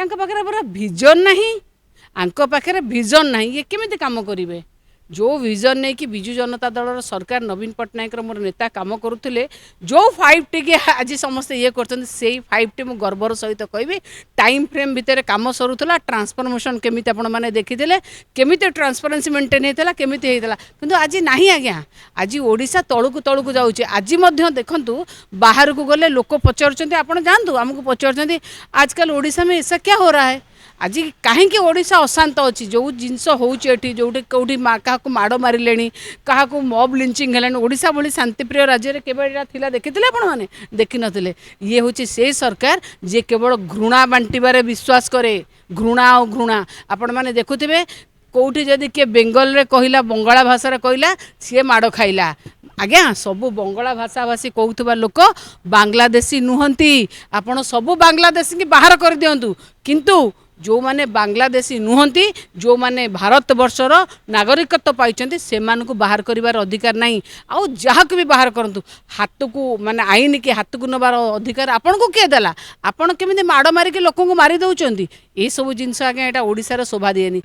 पाखे पूरा विजन नहीं आंक पाखे विजन नहीं ये केमी काम करेंगे जो विजन नहीं कि विजु जनता दल सरकार नवीन पट्टनायक मोर नेता काम करुले जो 5T के आज समस्ते ये कर 5T मु गर्वर सहित कहबी टाइम फ्रेम भितर काम सरुला ट्रांसफॉर्मेशन केमी आपण मैंने देखी केमी ट्रांसपेरेन्सी मेंटेन होता केमी होता कि आज ना आज्ञा आज ओडिशा तलू तलू जाऊँचे आज देखूँ बाहर को गले लोक पचार आप जानतु आमको पचार आजकल ओडिशा में ऐसा क्या हो रहा है आज कहीं ओडिशा अशांत अच्छी जो जिनस होटी जो कौटी क्या माड़ मारे क्या मब लिंचिंग है ओडिशा भली शांतिप्रिय राज्य में केवल देखी आपने देखी नथिले ये हूँ से सरकार जे केवल घृणा बांटबार विश्वास करे घृणा और घृणा आपण मैंने देखुवे कौटी जदि किए बेंगल रे कहला बंगाला भाषा कहला सी माड़ खाइला आज्ञा सबू बंगाला भाषा भाषी कहूबा लोक बांग्लादेशी नुहंती आपण सबू बांग्लादेशी की बाहर कर दिंतु किंतु जो माने बांग्लादेशी नुहंती जो माने भारत वर्षर नागरिकत्व पाइछन्ति सेमान को बाहर करिवार अधिकार नहीं आउ जहाँ को भी बाहर करंतु हाथ को माने आईन के हाथ को नबार अधिकार आपन को किए देला आपन केमिति माड़ मारिक लोक को मारी दउचन्ति ए सब जिनस आज्ञा एटा ओडिसा रो शोभा दिएनी।